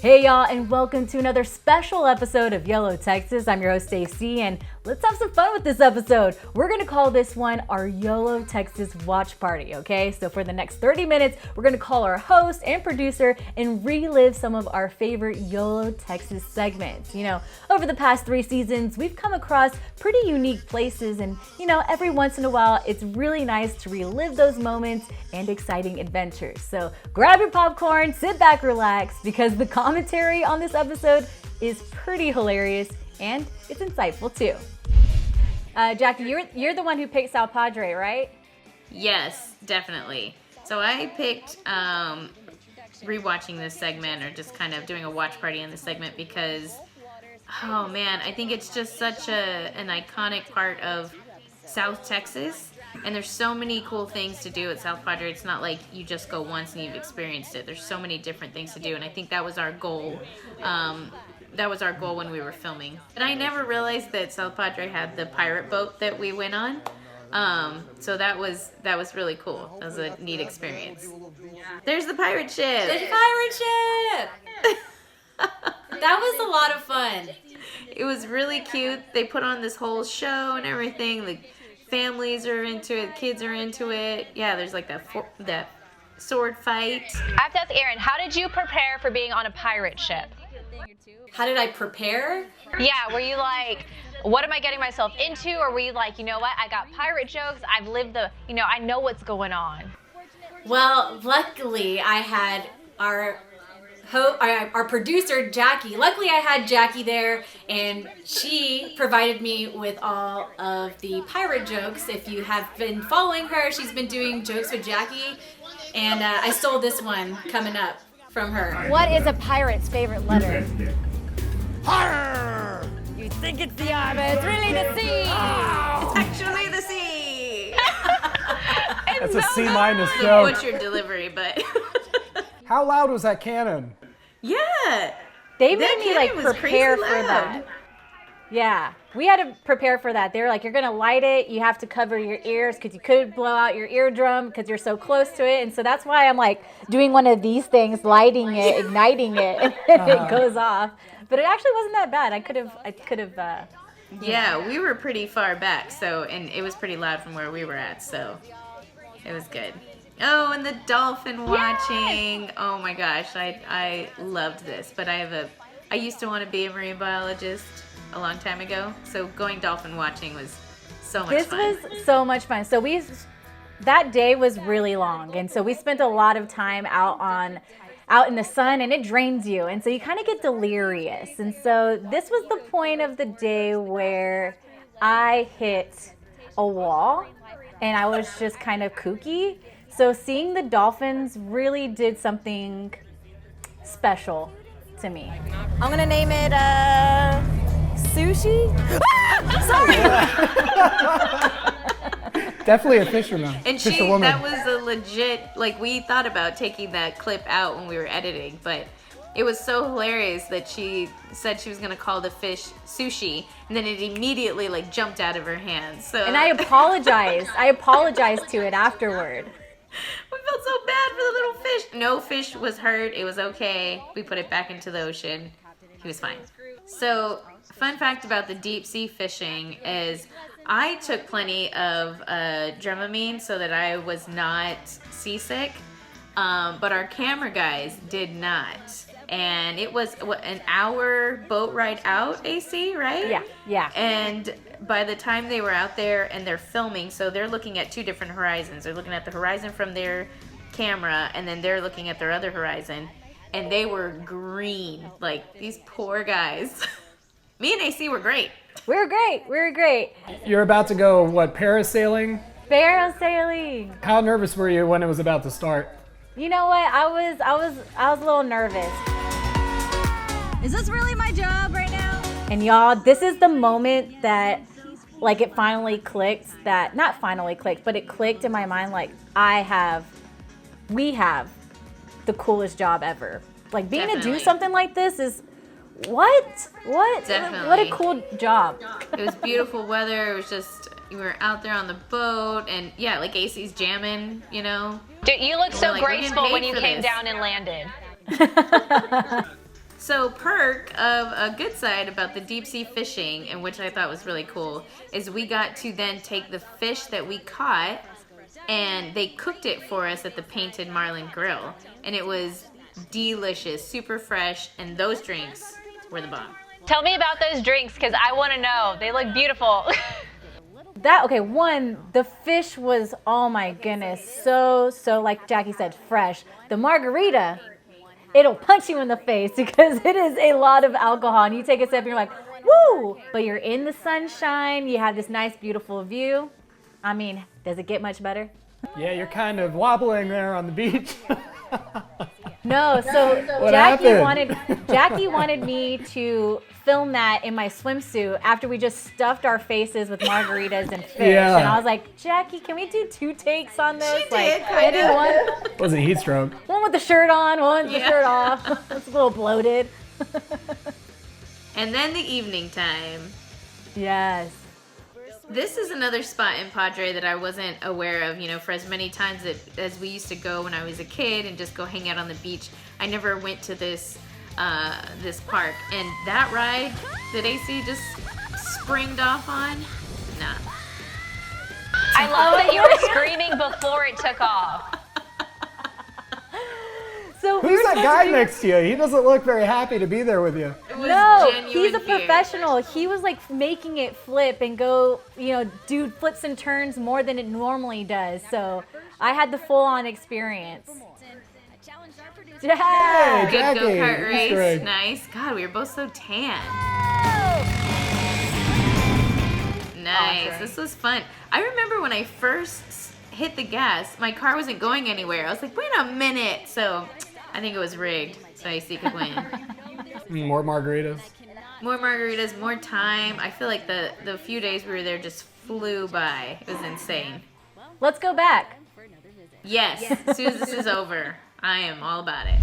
Hey y'all, and welcome to another special episode of YOLO Texas. I'm your host Stacey, and let's have some fun with this episode. We're gonna call this one our YOLO Texas watch party, okay? So for the next 30 minutes, we're gonna call our host and producer and relive some of our favorite YOLO Texas segments. You know, over the past 3 seasons, we've come across pretty unique places, and you know, every once in a while, it's really nice to relive those moments and exciting adventures. So grab your popcorn, sit back, relax, because the commentary on this episode is pretty hilarious and it's insightful too. Jackie, you're the one who picked South Padre, right? Yes, definitely. So I picked rewatching this segment, or just kind of doing a watch party on this segment, because oh man, I think it's just such an iconic part of South Texas. And there's so many cool things to do at South Padre. It's not like you just go once and you've experienced it. There's so many different things to do, and I think that was our goal. That was our goal when we were filming. And I never realized that South Padre had the pirate boat that we went on. So that was really cool. That was a neat experience. There's the pirate ship. The pirate ship. That was a lot of fun. It was really cute. They put on this whole show and everything. The families are into it, kids are into it. Yeah, there's like that sword fight. I have to ask Aerin, how did you prepare for being on a pirate ship? How did I prepare? Yeah, were you like, what am I getting myself into? Or were you like, you know what, I got pirate jokes, I've lived I know what's going on. Well, luckily I had our producer, Jackie. Luckily I had Jackie there, and she provided me with all of the pirate jokes. If you have been following her, she's been doing jokes with Jackie, and I stole this one coming up from her. What is a pirate's favorite letter? Arr! You think it's the I, but it's really the C. Oh! It's actually the C. That's a C minus joke. What's your delivery, but How loud was that cannon? yeah. They That made me cannon like was prepare crazy for loud. that. Yeah, we had to prepare for that. They were like, you're gonna light it, you have to cover your ears because you could blow out your eardrum because you're so close to it. And so that's why I'm like doing one of these things, lighting it, igniting it, and then it goes off. But it actually wasn't that bad. I could have. Yeah, we were pretty far back, and it was pretty loud from where we were at, so it was good. Oh, and the dolphin watching. Oh my gosh, I loved this. But I used to want to be a marine biologist a long time ago, so going dolphin watching was so much fun. This was so much fun. So that day was really long, and so we spent a lot of time out in the sun, and it drains you, and so you kind of get delirious. And so this was the point of the day where I hit a wall and I was just kind of kooky. So seeing the dolphins really did something special to me. I'm gonna name it Sushi. Definitely a fisherman. And fisherwoman. that was a legit, like, we thought about taking that clip out when we were editing, but it was so hilarious that she said she was going to call the fish sushi, and then it immediately, like, jumped out of her hands. So And I apologized. I apologized to it afterward. we felt so bad for the little fish. No fish was hurt. It was okay. We put it back into the ocean. He was fine. So, fun fact about the deep sea fishing is I took plenty of Dramamine so that I was not seasick, but our camera guys did not. And it was an hour boat ride out, AC, right? Yeah. And by the time they were out there and they're filming, so they're looking at 2 different horizons. They're looking at the horizon from their camera, and then they're looking at their other horizon, and they were green. Like, these poor guys. Me and AC were great. We were great. You're about to go, parasailing? Parasailing. How nervous were you when it was about to start? You know what? I was a little nervous. Is this really my job right now? And y'all, this is the moment that, like, it finally clicked. Not finally clicked, but it clicked in my mind. Like, we have the coolest job ever. Like, being to do something like this is what? Definitely. What a cool job. It was beautiful weather. It was just, we were out there on the boat, and yeah, like AC's jamming, you know. Dude, you looked so like, we're getting graceful paid when you for came this. down and landed. So perk of a good side about the deep sea fishing, and which I thought was really cool, is we got to then take the fish that we caught and they cooked it for us at the Painted Marlin Grill. And it was delicious, super fresh, and those drinks were the bomb. Tell me about those drinks because I want to know. They look beautiful. One, the fish was, oh my goodness, so like Jackie said, fresh. The margarita, it'll punch you in the face because it is a lot of alcohol. And you take a sip and you're like, woo! But you're in the sunshine, you have this nice, beautiful view. I mean, does it get much better? Yeah, you're kind of wobbling there on the beach. No, so What Jackie wanted me to film that in my swimsuit after we just stuffed our faces with margaritas and fish. Yeah. And I was like, Jackie, can we do 2 takes on this? She did, I did one. It was a heat stroke. One with the shirt on, one with the shirt off. It's a little bloated. And then the evening time. Yes. This is another spot in Padre that I wasn't aware of. You know, for as many times as we used to go when I was a kid and just go hang out on the beach, I never went to this park. And that ride that AC just springed off on, nah. I love that you were screaming before it took off. So Who's that guy next to you? He doesn't look very happy to be there with you. It was No, genuine he's a fear. professional. He was like making it flip and go, do flips and turns more than it normally does. So I had the full-on experience. Yeah. Good Jackie, go-kart Easter race. egg. Nice. God, we were both so tan. Nice. Awesome. This was fun. I remember when I first hit the gas, my car wasn't going anywhere. I was like, wait a minute. So I think it was rigged, so AC could win. More margaritas. More margaritas, more time. I feel like the few days we were there just flew by. It was insane. Let's go back. Yes, as soon as this is over, I am all about it.